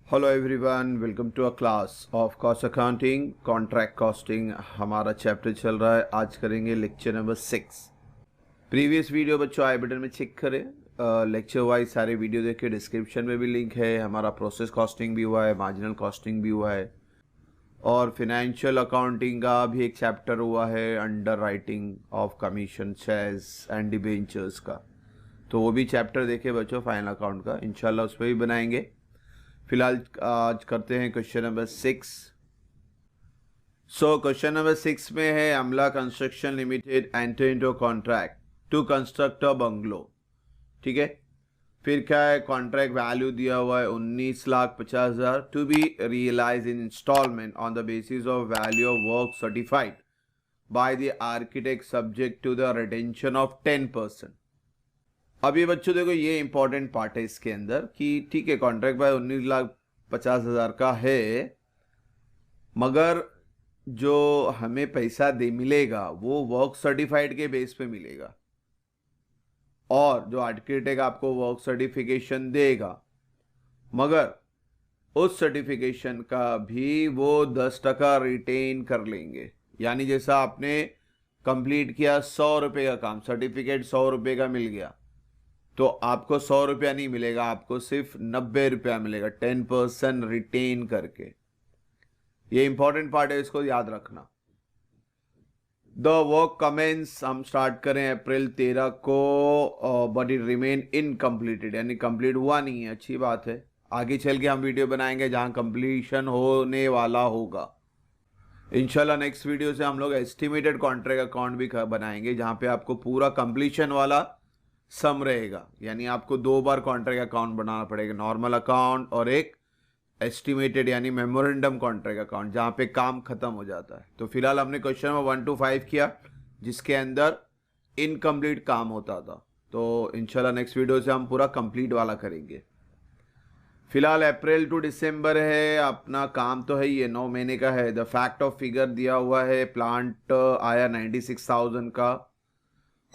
Hello everyone, welcome to a class of cost accounting contract costing. हमारा chapter चल रहा है, आज करेंगे लेक्चर नंबर 6। प्रीवियस वीडियो बच्चों आई बटन में चेक करें, लेक्चर वाइज सारे वीडियो देखे, डिस्क्रिप्शन में भी लिंक है। हमारा प्रोसेस कॉस्टिंग भी हुआ है, मार्जिनल कॉस्टिंग भी हुआ है और फिनेंशियल अकाउंटिंग का भी एक चैप्टर हुआ है, under writing of commission, shares and debentures का। तो वो भी चैप्टर देखे बच्चों फाइनल अकाउंट का, इंशाल्लाह उस पर भी बनाएंगे। फिलहाल आज करते हैं क्वेश्चन नंबर 6। क्वेश्चन नंबर 6 में है Amla construction limited enter into contract to construct a bungalow. ठीक है, फिर क्या है, कॉन्ट्रैक्ट वैल्यू दिया हुआ है 19,50,000 to be realise in instalment on the basis of value of work certified by the architect subject to the retention of 10%। अब ये बच्चों देखो, ये इंपॉर्टेंट पार्ट है इसके अंदर कि ठीक है, कॉन्ट्रैक्ट बाय 19,50,000 का है, मगर जो हमें पैसा दे मिलेगा वो वर्क सर्टिफाइड के बेस पे मिलेगा और जो आर्किटेक्ट आपको वर्क सर्टिफिकेशन देगा, मगर उस सर्टिफिकेशन का भी वो 10% रिटेन कर लेंगे। यानी जैसा आपने कंप्लीट किया 100 रुपये का काम, सर्टिफिकेट 100 रुपये का मिल गया, तो आपको 100 रुपया नहीं मिलेगा, आपको सिर्फ 90 रुपया मिलेगा, 10% रिटेन करके। ये इंपॉर्टेंट पार्ट है, इसको याद रखना। द वर्क कमेंस हम स्टार्ट करें अप्रैल 13 को, बट इट रिमेन इनकम्प्लीटेड, यानी कंप्लीट हुआ नहीं है। अच्छी बात है, आगे चल के हम वीडियो बनाएंगे जहां कंप्लीशन होने वाला होगा। इंशाल्लाह नेक्स्ट वीडियो से हम लोग एस्टिमेटेड कॉन्ट्रैक्ट अकाउंट भी बनाएंगे जहां पे आपको पूरा कंप्लीशन वाला सम रहेगा। यानी आपको 2 बार कॉन्ट्रैक्ट अकाउंट बनाना पड़ेगा, नॉर्मल अकाउंट और एक एस्टिमेटेड यानी मेमोरेंडम कॉन्ट्रैक्ट अकाउंट जहां पे काम खत्म हो जाता है। तो फिलहाल हमने क्वेश्चन नंबर 1 to 5 किया जिसके अंदर इनकम्प्लीट काम होता था। तो इंशाल्लाह नेक्स्ट वीडियो से हम पूरा कंप्लीट वाला करेंगे। फिलहाल अप्रैल टू दिसंबर है, अपना काम तो है ये 9 महीने का है। द फैक्ट ऑफ फिगर दिया हुआ है, प्लांट आया 96,000 का।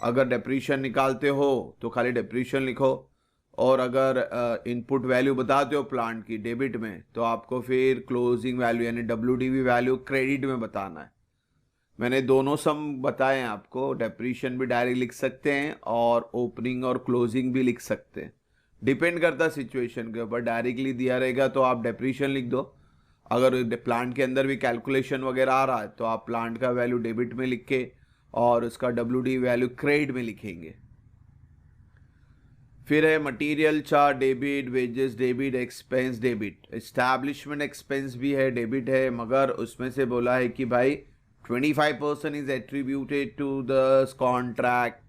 अगर डेप्रीशिएशन निकालते हो तो खाली डेप्रीशिएशन लिखो, और अगर इनपुट वैल्यू बताते हो प्लांट की डेबिट में, तो आपको फिर क्लोजिंग वैल्यू यानी WDV वैल्यू क्रेडिट में बताना है। मैंने दोनों सम बताए हैं आपको, डेप्रीशिएशन भी डायरेक्ट लिख सकते हैं और ओपनिंग और क्लोजिंग भी लिख सकते हैं, डिपेंड करता है सिचुएशन के ऊपर। डायरेक्टली दिया रहेगा तो आप डेप्रीशिएशन लिख दो, अगर प्लांट के अंदर भी कैलकुलेशन वगैरह आ रहा है तो आप प्लांट का वैल्यू डेबिट में लिख के और उसका WD वैल्यू क्रेडिट में लिखेंगे। फिर है material charge debit, wages debit, expense debit. Establishment expense भी है, डेबिट है, मगर उसमें से बोला है कि भाई 25% is attributed to the contract.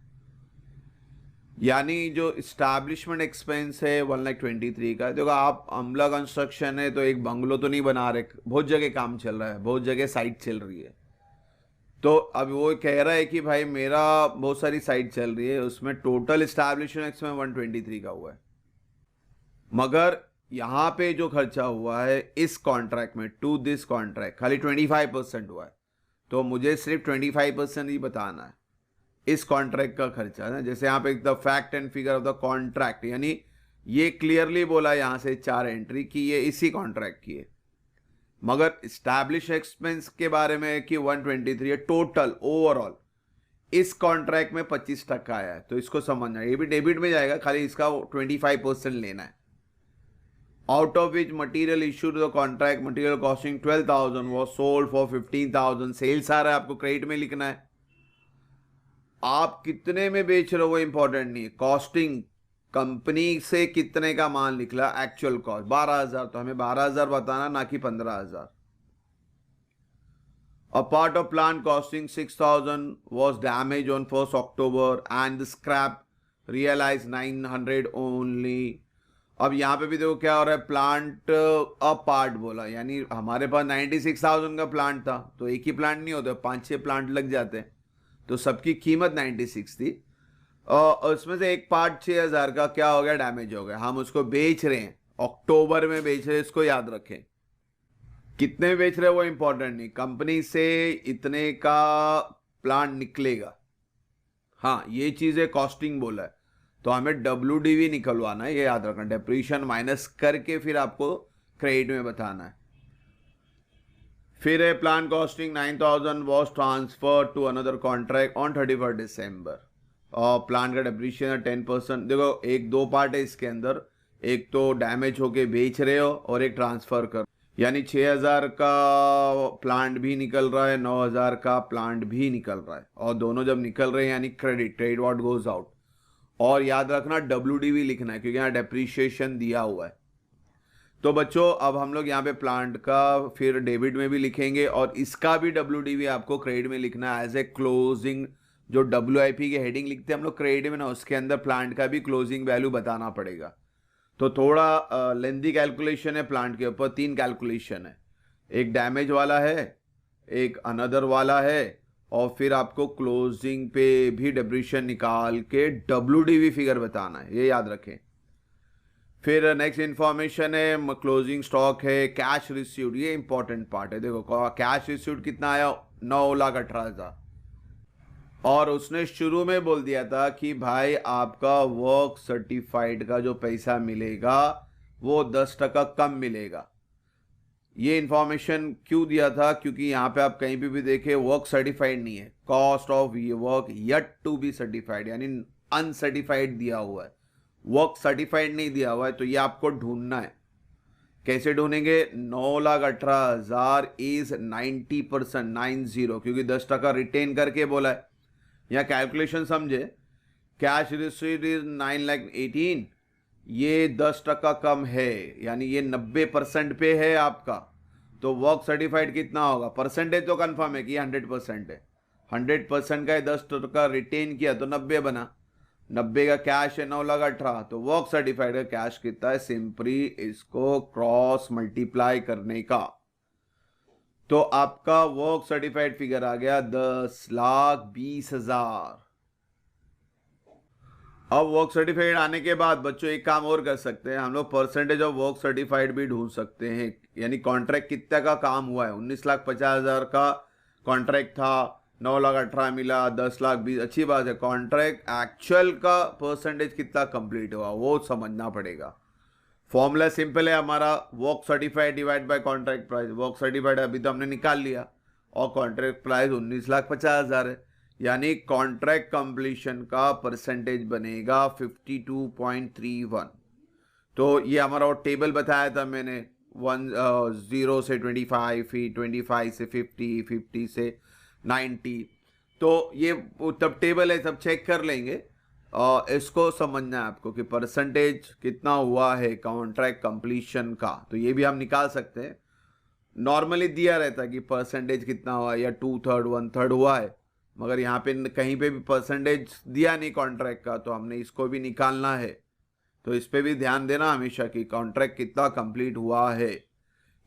यानी जो इस्टेब्लिशमेंट एक्सपेंस है 1,23,000 का। देखो, आप अमला कंस्ट्रक्शन है तो एक बंगलो तो नहीं बना रहे, बहुत जगह काम चल रहा है, बहुत जगह साइट चल रही है। तो अब वो कह रहा है कि भाई मेरा बहुत सारी साइट चल रही है, उसमें टोटल इस्टेब्लिशमेंट एक्सपेंस 123 का हुआ है, मगर यहाँ पे जो खर्चा हुआ है इस कॉन्ट्रैक्ट में टू दिस कॉन्ट्रैक्ट खाली 25% हुआ है। तो मुझे सिर्फ 25% ही बताना है इस कॉन्ट्रैक्ट का खर्चा ना। जैसे यहाँ पे the fact and figure of the contract, यानी ये क्लियरली बोला यहाँ से 4 एंट्री की ये इसी कॉन्ट्रैक्ट की है, मगर स्टैब्लिश एक्सपेंस के बारे में कि 123 है टोटल ओवरऑल इस कॉन्ट्रैक्ट में 25% आया है। तो इसको समझना, ये भी डेबिट में जाएगा, खाली इसका 25% लेना है। Out of which material issued the contract material costing 12,000 was sold for 15,000। Sales आ रहा है, आपको क्रेडिट में लिखना है। आप कितने में बेच रहे हो वो इंपॉर्टेंट नहीं है, कॉस्टिंग कंपनी से कितने का माल निकला, एक्चुअल कॉस्ट 12,000, तो हमें 12,000 बताना, ना कि 15,000। A part of plant costing 6,000 was damaged on 1st October and the scrap realized 900 only. अब यहाँ पे भी देखो क्या हो रहा है, प्लांट अ पार्ट बोला, यानी हमारे पास 96,000 का प्लांट था, तो एक ही प्लांट नहीं होता, 5-6 प्लांट लग जाते हैं, तो सबकी कीमत 96 थी। उसमें से एक पार्ट 6,000 का क्या हो गया, डैमेज हो गया। हम उसको बेच रहे हैं, अक्टूबर में बेच रहे हैं, इसको याद रखें। कितने बेच रहे हैं वो इंपॉर्टेंट नहीं, कंपनी से इतने का प्लांट निकलेगा। हाँ, ये चीज है, कॉस्टिंग बोला है, तो हमें WDV निकलवाना है, ये याद रखना। डेप्रीशिएशन माइनस करके फिर आपको क्रेडिट में बताना है। फिर है plan costing 9,000 was transfer to another contract on 31 December, और प्लान का डेप्रिशिएशन 10%। देखो एक दो पार्ट है इसके अंदर, एक तो डैमेज होके बेच रहे हो और एक ट्रांसफर कर, यानी 6,000 का प्लांट भी निकल रहा है, 9,000 का प्लांट भी निकल रहा है, और दोनों जब निकल रहे हैं यानी क्रेडिट व्हाट गोज आउट। और याद रखना WDV लिखना है क्योंकि यहाँ डेप्रीशिएशन दिया हुआ है। तो बच्चों अब हम लोग यहाँ पे प्लांट का फिर डेबिट में भी लिखेंगे और इसका भी WDV आपको क्रेडिट में लिखना है एज ए क्लोजिंग। जो WIP की हेडिंग लिखते हैं हम लोग क्रेडिट में ना, उसके अंदर प्लांट का भी क्लोजिंग वैल्यू बताना पड़ेगा। तो थोड़ा लेंथी कैलकुलेशन है, प्लांट के ऊपर 3 कैलकुलेशन है, एक डैमेज वाला है, एक अनदर वाला है, और फिर आपको क्लोजिंग पे भी डेप्रिशिएशन निकाल के WDV फिगर बताना है, ये याद रखें। फिर नेक्स्ट इंफॉर्मेशन है क्लोजिंग स्टॉक है, कैश रिसीव्ड, ये इंपॉर्टेंट पार्ट है। देखो कैश रिसीव्ड कितना आया, 9,18,000, और उसने शुरू में बोल दिया था कि भाई आपका वर्क सर्टिफाइड का जो पैसा मिलेगा वो 10% कम मिलेगा। ये इंफॉर्मेशन क्यों दिया था, क्योंकि यहाँ पे आप कहीं भी देखें वर्क सर्टिफाइड नहीं है, cost of work yet to be certified, यानी अनसर्टिफाइड दिया हुआ है, वर्क सर्टिफाइड नहीं दिया हुआ है। तो ये आपको ढूंढना है। कैसे ढूंढेंगे, 9,18,000 इज 90%, 90, क्योंकि 10% रिटेन करके बोला है। यहाँ कैलकुलेशन समझे, कैश रिसीव्ड इज 9,18,000, ये 10% कम है, यानी ये 90% पे है आपका। तो वर्क सर्टिफाइड कितना होगा, परसेंटेज तो कंफर्म है कि 100% है, 100% का 10% रिटेन किया तो 90 बना, 90 का कैश है 9,18,000, तो वर्क सर्टिफाइड का कैश कितना है, सिंपली इसको क्रॉस मल्टीप्लाई करने का, तो आपका वर्क सर्टिफाइड फिगर आ गया 10,20,000। अब वर्क सर्टिफाइड आने के बाद बच्चों एक काम और कर सकते हैं, हम लोग परसेंटेज ऑफ वर्क सर्टिफाइड भी ढूंढ सकते हैं। यानी कॉन्ट्रैक्ट कितने का काम हुआ है, 19,50,000 का कॉन्ट्रैक्ट था, 9,18,000 मिला, 10,20,000, अच्छी बात है। कॉन्ट्रैक्ट एक्चुअल का परसेंटेज कितना कंप्लीट हुआ वो समझना पड़ेगा। फॉर्मूला सिंपल है हमारा, work certified divide by contract price. Work certified अभी तो हमने निकाल लिया, और कॉन्ट्रैक्ट प्राइस 19,50,000 है, यानी कॉन्ट्रैक्ट कंप्लीशन का परसेंटेज बनेगा 52.31। तो ये हमारा वो टेबल बताया था मैंने, 0 से 25, फिर 25 से 50, 50 से 90, तो ये तब टेबल है, सब चेक कर लेंगे। इसको समझना है आपको कि परसेंटेज कितना हुआ है कॉन्ट्रैक्ट कंप्लीशन का, तो ये भी हम निकाल सकते हैं। नॉर्मली दिया रहता है कि परसेंटेज कितना हुआ, या 2/3 1/3 हुआ है, मगर यहाँ पे कहीं पे भी परसेंटेज दिया नहीं कॉन्ट्रैक्ट का, तो हमने इसको भी निकालना है। तो इस पे भी ध्यान देना हमेशा कि कॉन्ट्रैक्ट कितना कंप्लीट हुआ है।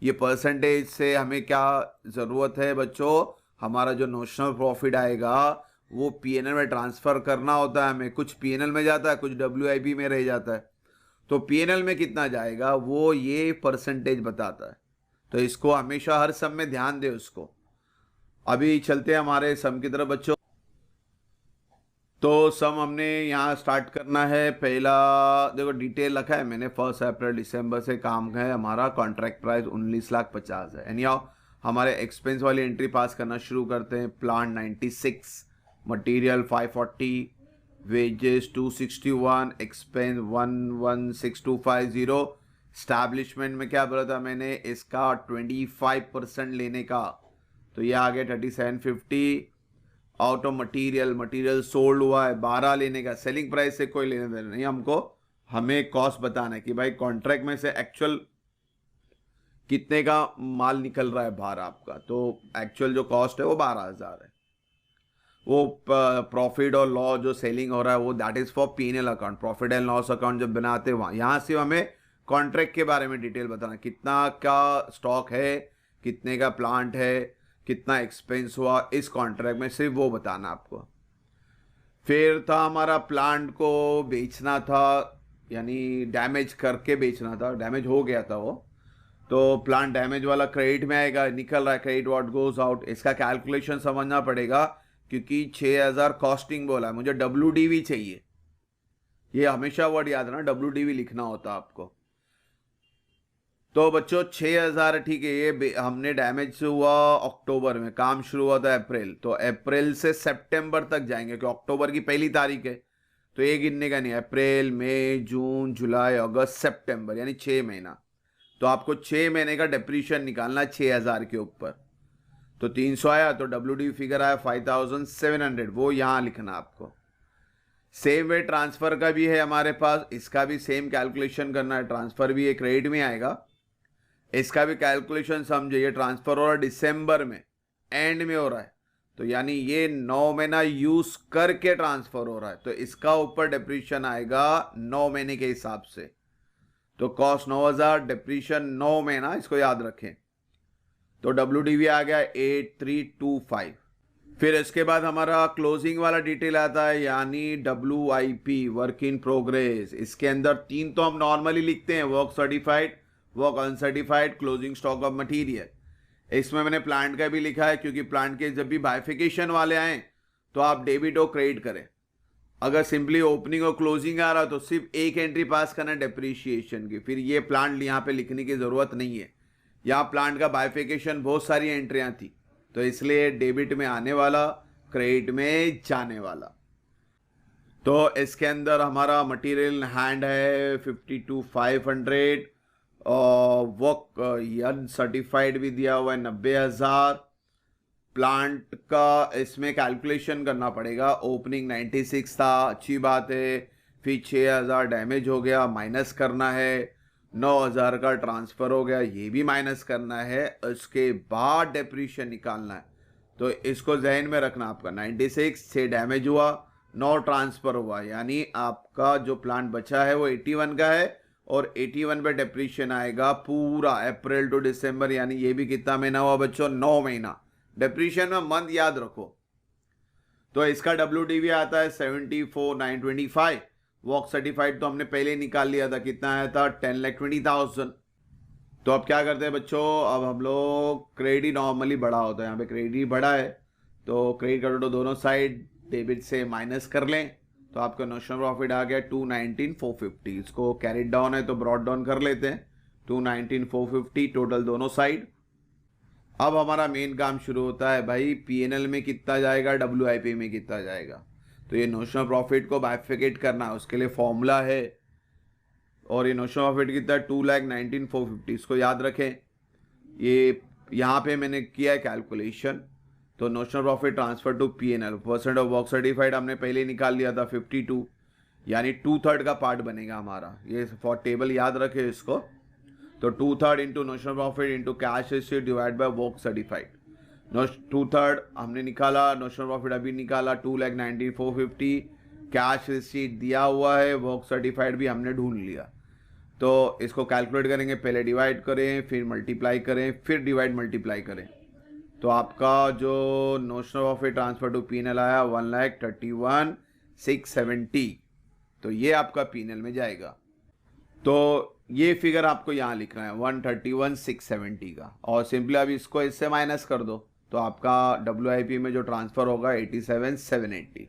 ये परसेंटेज से हमें क्या ज़रूरत है बच्चों, हमारा जो नोशनल प्रॉफिट आएगा वो PNL में ट्रांसफ़र करना होता है हमें, कुछ PNL में जाता है, कुछ WIP में रह जाता है। तो PNL में कितना जाएगा वो ये परसेंटेज बताता है, तो इसको हमेशा हर सम में ध्यान दे उसको। अभी चलते हैं हमारे सम की तरफ बच्चों। तो सम हमने यहाँ स्टार्ट करना है। पहला देखो डिटेल रखा है मैंने, 1 अप्रैल दिसंबर से काम है हमारा, कॉन्ट्रैक्ट प्राइस 19,50,000 है। यानी हमारे एक्सपेंस वाली एंट्री पास करना शुरू करते हैं। Plant 96, material 540, wages 261, expense 116,250। Establishment में क्या बोला था मैंने, इसका 25% लेने का, तो ये आ गया 3750। आउट ऑफ मटेरियल सोल्ड हुआ है 12 लेने का, सेलिंग प्राइस से कोई लेने देना नहीं हमको, हमें कॉस्ट बताना है कि भाई कॉन्ट्रैक्ट में से एक्चुअल कितने का माल निकल रहा है बाहर आपका। तो एक्चुअल जो कॉस्ट है वो 12,000 है। वो प्रॉफिट और लॉस जो सेलिंग हो रहा है वो that is for P&L account, profit and loss account जब बनाते हैं वहाँ, यहाँ से हमें कॉन्ट्रैक्ट के बारे में डिटेल बताना, कितना का स्टॉक है, कितने का प्लांट है, कितना एक्सपेंस हुआ इस कॉन्ट्रैक्ट में, सिर्फ वो बताना आपको। फिर था हमारा प्लांट को बेचना था, यानी डैमेज करके बेचना था, डैमेज हो गया था वो, तो प्लांट डैमेज वाला क्रेडिट में आएगा, निकल रहा है क्रेडिट व्हाट गोज आउट। इसका कैलकुलेशन समझना पड़ेगा क्योंकि 6,000 कॉस्टिंग बोला है, मुझे WDV चाहिए, ये हमेशा वर्ड याद रखना, WDV लिखना होता है आपको। तो बच्चों 6,000 ठीक है, ये हमने डैमेज हुआ अक्टूबर में, काम शुरू हुआ था अप्रैल, तो अप्रैल से सितंबर तक जाएंगे क्योंकि अक्टूबर की पहली तारीख है, तो ये गिनने का नहीं, अप्रैल मई जून जुलाई अगस्त सितंबर यानी 6 महीना। तो आपको 6 महीने का डिप्रीशिएशन निकालना है 6,000 के ऊपर। तो 300 आया तो WD फिगर आया 5,700, वो यहाँ लिखना आपको। सेम वे ट्रांसफर का भी है हमारे पास, इसका भी सेम कैलकुलेशन करना है, ट्रांसफर भी एक क्रेडिट में आएगा, इसका भी कैलकुलेशन समझिए। ट्रांसफर हो रहा है दिसंबर में, एंड में हो रहा है, तो यानी ये 9 महीना यूज करके ट्रांसफर हो रहा है, तो इसका ऊपर डिप्रीशिएशन आएगा 9 महीने के हिसाब से। तो कॉस्ट 9,000, डिप्रीशिएशन 9 महीना, इसको याद रखें। तो WDV आ गया 8325। फिर इसके बाद हमारा क्लोजिंग वाला डिटेल आता है, यानी WIP वर्क इन प्रोग्रेस। इसके अंदर 3 तो हम नॉर्मली लिखते हैं, work certified, work uncertified, closing stock of material. इसमें मैंने प्लांट का भी लिखा है क्योंकि प्लांट के जब भी बाइफिकेशन वाले आए तो आप डेबिट और क्रेडिट करें। अगर सिंपली ओपनिंग और क्लोजिंग आ रहा तो सिर्फ एक एंट्री पास करना डेप्रीशिएशन की, फिर ये प्लांट यहाँ पे लिखने की जरूरत नहीं है। यहाँ प्लांट का बाइफिकेशन बहुत सारी एंट्रियां थी, तो इसलिए डेबिट में आने वाला, क्रेडिट में जाने वाला। तो इसके अंदर हमारा मटेरियल हैंड है 52,500 और वर्क अनसर्टिफाइड भी दिया हुआ है 90,000। प्लांट का इसमें कैलकुलेशन करना पड़ेगा, ओपनिंग 96 था, अच्छी बात है, फिर 6,000 डैमेज हो गया, माइनस करना है, 9,000 का ट्रांसफर हो गया, ये भी माइनस करना है, उसके बाद डेप्रीशिएशन निकालना है। तो इसको जहन में रखना, आपका 96 से डैमेज हुआ, 9 ट्रांसफर हुआ, यानी आपका जो प्लांट बचा है वो 81 का है, और 81 पे डेप्रीशिएशन आएगा पूरा अप्रैल टू दिसंबर, यानी ये भी कितना महीना हुआ बच्चों, 9 महीना। डेप्रीशिएशन में मंथ याद रखो। तो इसका WDV आता है 74,925। वर्क सर्टिफाइड तो हमने पहले निकाल लिया था, कितना आया था 10,20,000। तो अब क्या करते हैं बच्चों, अब हम लोग क्रेडिट नॉर्मली बड़ा होता है, यहाँ पे क्रेडिट बड़ा है तो क्रेडिट करो तो दोनों साइड डेबिट से माइनस कर लें, तो आपका नोशनल प्रॉफिट आ गया 219,450। इसको कैरिड डाउन है तो ब्रॉड डाउन कर लेते हैं, 219,450 टोटल दोनों साइड। अब हमारा मेन काम शुरू होता है भाई, P&L में कितना जाएगा, WIP में कितना जाएगा। तो ये नोशनल प्रॉफिट को बाइफिकेट करना है, उसके लिए फॉर्मूला है, और ये नोशनल प्रॉफिट कितना है 2,19,450, इसको याद रखें। ये यहाँ पे मैंने किया है कैलकुलेशन, तो notional profit transfer to P&L, percent of work certified हमने पहले निकाल लिया था 52, यानी 2/3 का पार्ट बनेगा हमारा, ये फॉर टेबल याद रखे इसको। तो 2/3 into notional profit into cash receipt divide by work certified. 2/3 हमने निकाला, नोशनल प्रॉफिट अभी निकाला 2,19,450, कैश रिसीट दिया हुआ है, वर्क सर्टिफाइड भी हमने ढूंढ लिया। तो इसको कैलकुलेट करेंगे, पहले डिवाइड करें, फिर मल्टीप्लाई करें, फिर डिवाइड मल्टीप्लाई करें, तो आपका जो notional profit transfer to P&L आया 1,31,670, तो ये आपका P&L में जाएगा। तो ये फिगर आपको यहाँ लिखना है 131,670 का, और सिंपली अब इसको इससे माइनस कर दो तो आपका WIP में जो ट्रांसफर होगा 87,780।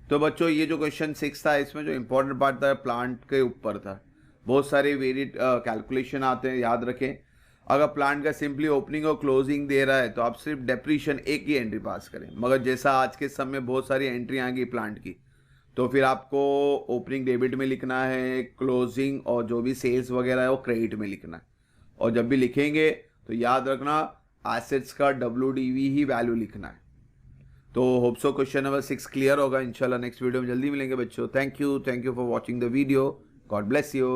तो बच्चों ये जो क्वेश्चन 6 था, इसमें जो इंपॉर्टेंट पार्ट था प्लांट के ऊपर था, बहुत सारे वेरिएट कैलकुलेशन आते हैं, याद रखें। अगर प्लांट का सिंपली ओपनिंग और क्लोजिंग दे रहा है तो आप सिर्फ डेप्रीशिएशन एक ही एंट्री पास करें, मगर जैसा आज के समय बहुत सारी एंट्री आएंगी प्लांट की, तो फिर आपको ओपनिंग डेबिट में लिखना है, क्लोजिंग और जो भी सेल्स वगैरह है वो क्रेडिट में लिखना है। और जब भी लिखेंगे तो याद रखना एसेट्स का WDV ही वैल्यू लिखना है। तो hope so question number 6 clear होगा। इंशाल्लाह नेक्स्ट वीडियो में जल्दी मिलेंगे बच्चों। Thank you for watching the video. God bless you.